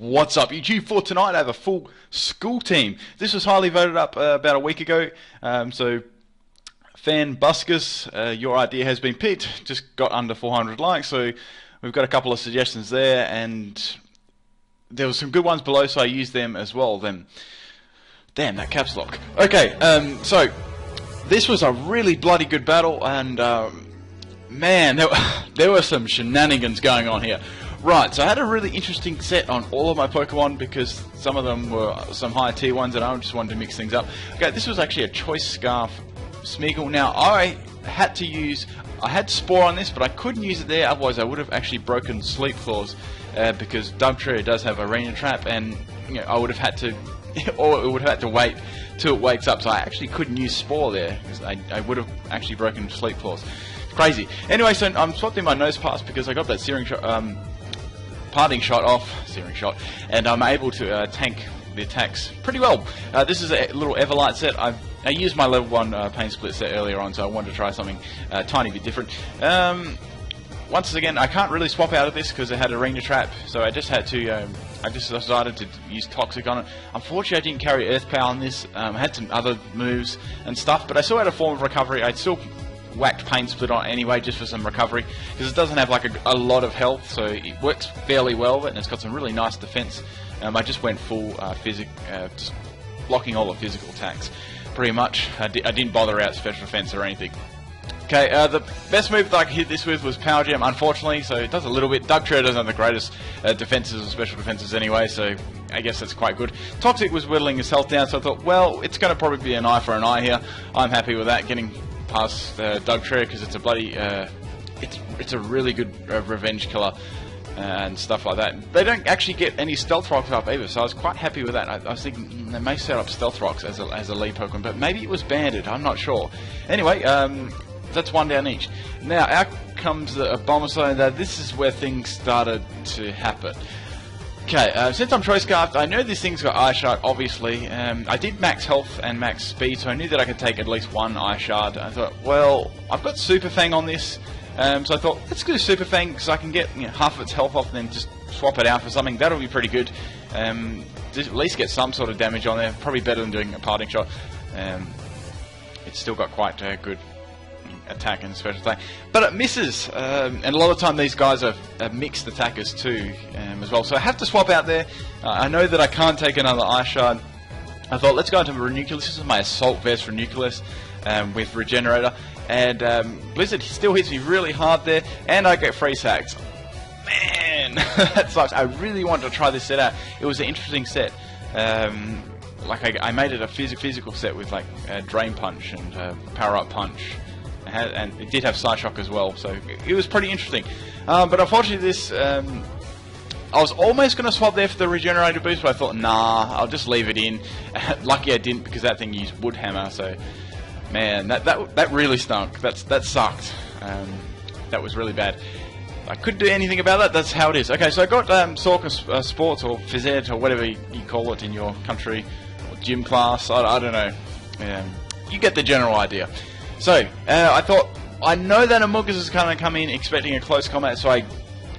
What's up YouTube? For tonight I have a full school team. This was highly voted up about a week ago, so Fan Buskus, your idea has been picked. Just got under 400 likes, so we've got a couple of suggestions there, and there were some good ones below, so I used them as well. Then, damn, that caps lock. Okay, so this was a really bloody good battle, and man, there were some shenanigans going on here. Right, so I had a really interesting set on all of my Pokemon because some of them were some higher tier ones and I just wanted to mix things up. Okay, this was actually a Choice Scarf Smeagol. Now, I had Spore on this, but I couldn't use it there, otherwise I would have actually broken Sleep Claws because Dugtrio does have Arena Trap, and you know, I would have had to, or it would have had to wait till it wakes up, so I actually couldn't use Spore there because I would have actually broken Sleep Claws. Crazy. Anyway, so I'm swapping my Nose Pass because I got that Parting Shot off, Searing Shot, and I'm able to tank the attacks pretty well. This is a little Everlight set. I used my level 1 Pain Split set earlier on, so I wanted to try something a tiny bit different. Once again, I can't really swap out of this because it had Arena Trap, so I just had to, I just decided to use Toxic on it. Unfortunately, I didn't carry Earth Power on this. I had some other moves and stuff, but I still had a form of recovery. I still whacked Pain Split on anyway just for some recovery because it doesn't have like a lot of health, so it works fairly well, and it's got some really nice defense. I just went full just blocking all the physical attacks pretty much. I didn't bother out special defense or anything. Okay, the best move that I could hit this with was Power Gem, unfortunately, so it does a little bit. Dugtrio doesn't have the greatest defenses or special defenses anyway, so I guess that's quite good. Toxic was whittling his health down, so I thought, well, it's going to probably be an eye for an eye here. I'm happy with that, getting past Dugtrio because it's a bloody, it's a really good revenge killer and stuff like that. They don't actually get any Stealth Rocks up either, so I was quite happy with that. I was thinking they may set up Stealth Rocks as a lead Pokemon, but maybe it was banded, I'm not sure. Anyway, that's one down each. Now, out comes the Abomasnow. Now, this is where things started to happen. Okay, since I'm Choice Scarfed, I know this thing's got Ice Shard, obviously. I did max health and max speed, so I knew that I could take at least one Ice Shard. I thought, well, I've got Super Fang on this, so I thought, let's do Super Fang, because I can get half of its health off and then just swap it out for something. That'll be pretty good. Just at least get some sort of damage on there, probably better than doing a Parting Shot. It's still got quite good attack and special attack, but it misses, and a lot of the time these guys are mixed attackers too, as well, so I have to swap out there. I know that I can't take another Ice Shard. I thought, let's go into Ranunculus. This is my Assault Vest Ranunculus with Regenerator, and Blizzard still hits me really hard there, and I get Freeze Hacks. Man, that sucks. I really wanted to try this set out. It was an interesting set. Like I made it a physical set with like Drain Punch and Power Up Punch. And it did have Psyshock as well, so it was pretty interesting. But unfortunately this, I was almost going to swap there for the Regenerator boost, but I thought, nah, I'll just leave it in. Lucky I didn't, because that thing used Wood Hammer, so man, that really stunk. That sucked. That was really bad. I couldn't do anything about that, that's how it is. Okay, so I got Sorka Sports, or Phys Ed, or whatever you call it in your country, or gym class, I don't know. You get the general idea. So, I thought, I know that Amogus is going to come in expecting a close combat, so I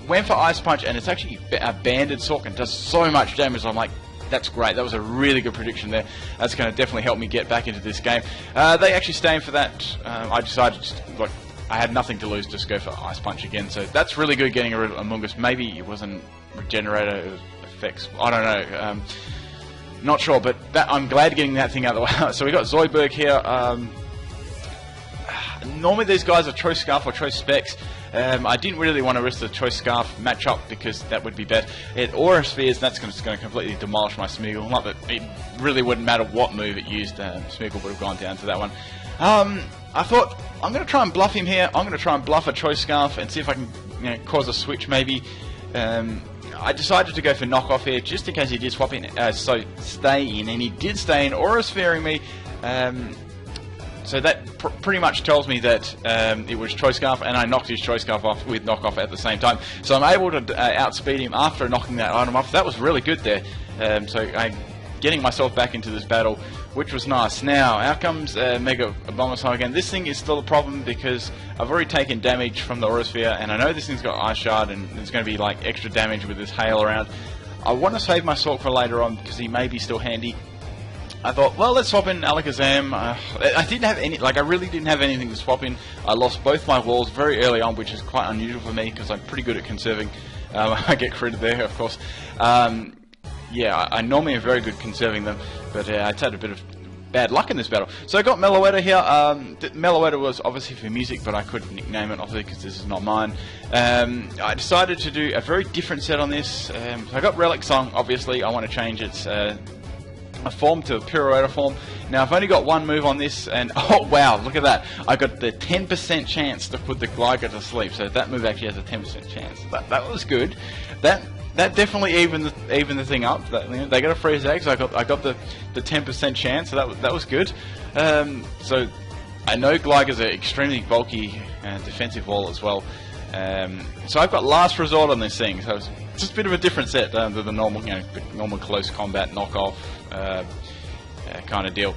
went for Ice Punch, and it's actually a banded Sork and does so much damage. I'm like, that's great, that was a really good prediction there. That's going to definitely help me get back into this game. They actually staying for that. I decided, like, I had nothing to lose, just go for Ice Punch again, so that's really good getting rid of Amogus. Maybe it wasn't Regenerator, it was effects, I don't know. Not sure, but I'm glad getting that thing out of the way. So we got Zoidberg here. Normally these guys are Choice Scarf or Choice Specs. I didn't really want to risk the Choice Scarf matchup because that would be bad. It Aura Spheres, that's going to completely demolish my Smeagol. Not that it really wouldn't matter what move it used, Smeagol would have gone down to that one. I thought, I'm going to try and bluff him here. I'm going to try and bluff a Choice Scarf and see if I can cause a switch maybe. I decided to go for Knockoff here just in case he did swap in, so stay in, and he did stay in, Aura Sphering me. So that pretty much tells me that it was Choice Scarf, and I knocked his Choice Scarf off with Knockoff at the same time. So I'm able to outspeed him after knocking that item off. That was really good there. So I'm getting myself back into this battle, which was nice. Now, out comes Mega Abomasnow again. This thing is still a problem because I've already taken damage from the Aura Sphere, and I know this thing's got Ice Shard, and there's going to be like extra damage with this hail around. I want to save my Sork for later on because he may be still handy. I thought, well, let's swap in Alakazam. I didn't have any, like, I really didn't have anything to swap in. I lost both my walls very early on, which is quite unusual for me because I'm pretty good at conserving. I get credit there, of course. Yeah, I normally am very good conserving them, but I had a bit of bad luck in this battle. So I got Meloetta here. Meloetta was obviously for music, but I couldn't nickname it, obviously, because this is not mine. I decided to do a very different set on this. So I got Relic Song, obviously. I want to change its a form to a Pirouetta form. Now I've only got one move on this, and oh wow, look at that! I got the 10% chance to put the Gligar to sleep. So that move actually has a 10% chance. That was good. That definitely evened the thing up. They got a freeze egg, so I got the 10% chance. So that was good. So I know Gligar's an extremely bulky defensive wall as well. So I've got Last Resort on this thing. So it's just a bit of a different set than the normal, normal close combat knockoff kind of deal.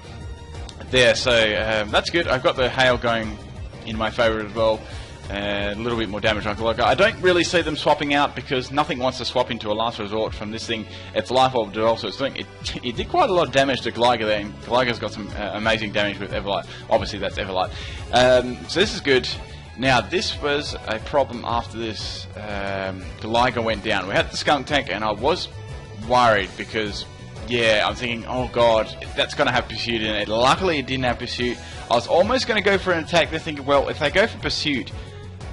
There, so that's good. I've got the hail going in my favour as well. A little bit more damage on Gligar. I don't really see them swapping out because nothing wants to swap into a Last Resort from this thing. It's Life Orb Duel, so it did quite a lot of damage to Gligar there, and Gligar's got some amazing damage with Everlight. Obviously that's Everlight. So this is good. Now this was a problem after this. Gligar went down. We had the Skunk Tank and I was worried because, yeah, I'm thinking, oh god, that's going to have Pursuit in it. Luckily it didn't have Pursuit. I was almost going to go for an attack. They're thinking, well, if they go for Pursuit,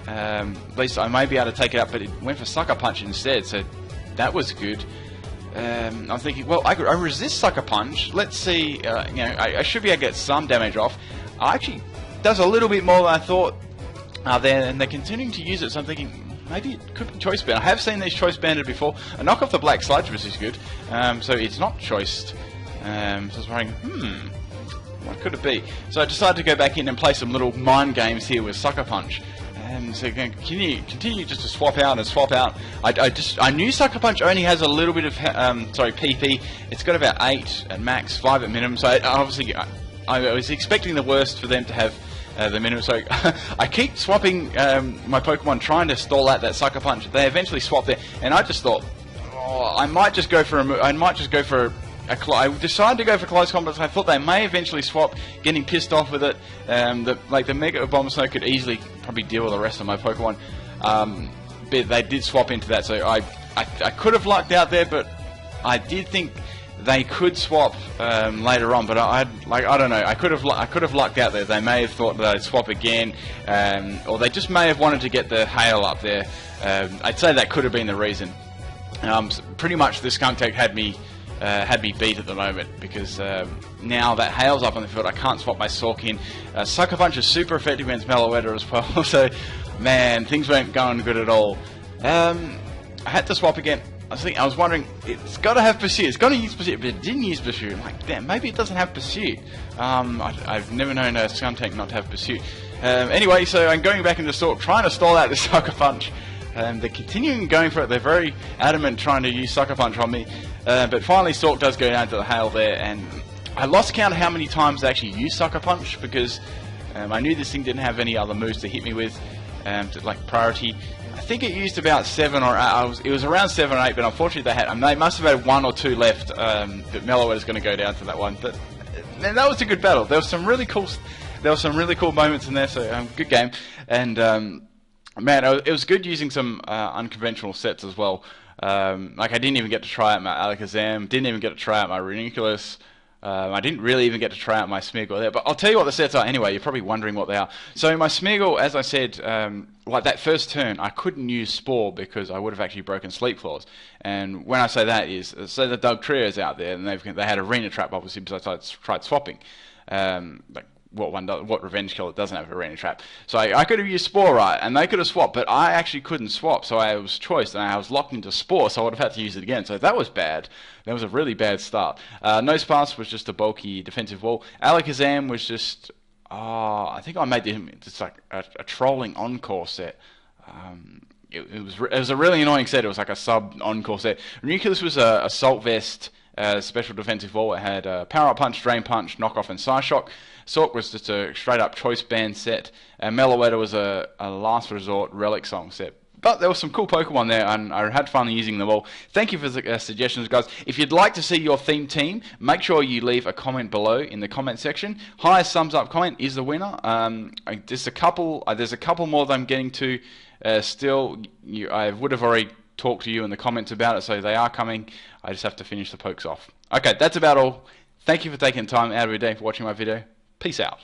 at least I may be able to take it up, but it went for Sucker Punch instead, so that was good. I'm thinking, well, I resist Sucker Punch. Let's see, I should be able to get some damage off. Actually does a little bit more than I thought. And they're continuing to use it, so I'm thinking maybe it could be Choice Band. I have seen these Choice Banded before. A knock off the Black Sludge, which is good. So it's not choiced. So I was wondering, what could it be? So I decided to go back in and play some little mind games here with Sucker Punch. So continue just to swap out and swap out. I knew Sucker Punch only has a little bit of PP. It's got about 8 at max, 5 at minimum. So obviously I was expecting the worst for them to have the minimum. So I keep swapping my Pokemon, trying to stall out that Sucker Punch. They eventually swap there, and I just thought, oh, I might just go for I decided to go for close combat. I thought they may eventually swap, getting pissed off with it. The Mega Bomb Snow could easily probably deal with the rest of my Pokemon, but they did swap into that. So I could have lucked out there, but I did think they could swap later on. But I don't know. I could have lucked out there. They may have thought that I'd swap again, or they just may have wanted to get the hail up there. I'd say that could have been the reason. So pretty much the Skunk Tank had me beat at the moment, because now that hail's up on the field, I can't swap my Sork in. Sucker Punch is super effective against Meloetta as well, so man, things weren't going good at all. I had to swap again. I was wondering, it's got to have Pursuit, it's got to use Pursuit, but it didn't use Pursuit. I'm like, damn, maybe it doesn't have Pursuit. I've never known a Skunk Tank not to have Pursuit. Anyway, so I'm going back into Sork, trying to stall out the Sucker Punch. They're continuing going for it. They're very adamant trying to use Sucker Punch on me. But finally Sork does go down to the hail there, and I lost count of how many times they actually used Sucker Punch, because I knew this thing didn't have any other moves to hit me with, like priority. I think it used about 7 or 8. It was around 7 or 8, but unfortunately they must have had 1 or 2 left. But Meloetta's going to go down to that one. But man, that was a good battle. There was some really cool moments in there. So good game, and man, it was good using some unconventional sets as well. Like I didn't even get to try out my Alakazam, didn't even get to try out my Ranunculus. I didn't really even get to try out my Smeargle there, but I'll tell you what the sets are anyway. You're probably wondering what they are. So my Smeargle, as I said, like that first turn, I couldn't use Spore because I would have actually broken Sleep Claws. And when I say that is, say the Dugtria's out there, and they had Arena Trap, obviously, because I tried swapping. Like what Revenge Killer doesn't have Arena Trap. So I could have used Spore, right, and they could have swapped, but I actually couldn't swap, so I was choiced, and I was locked into Spore, so I would have had to use it again. So that was bad. That was a really bad start. Nosepass was just a bulky defensive wall. Alakazam was just, I think I made him just like a trolling encore set. It was a really annoying set. It was like a sub encore set. Ranunculus was a Assault Vest special defensive wall. It had Power Up Punch, Drain Punch, Knockoff, and Psyshock. Sork was just a straight up Choice Band set. Meloetta was a Last Resort Relic Song set. But there was some cool Pokemon there, and I had fun using them all. Thank you for the suggestions, guys. If you'd like to see your theme team, make sure you leave a comment below in the comment section. Highest thumbs up comment is the winner. There's a couple more that I'm getting to still. I would have already talked to you in the comments about it, so they are coming. I just have to finish the pokes off. Okay, that's about all. Thank you for taking time out of your day for watching my video. Peace out.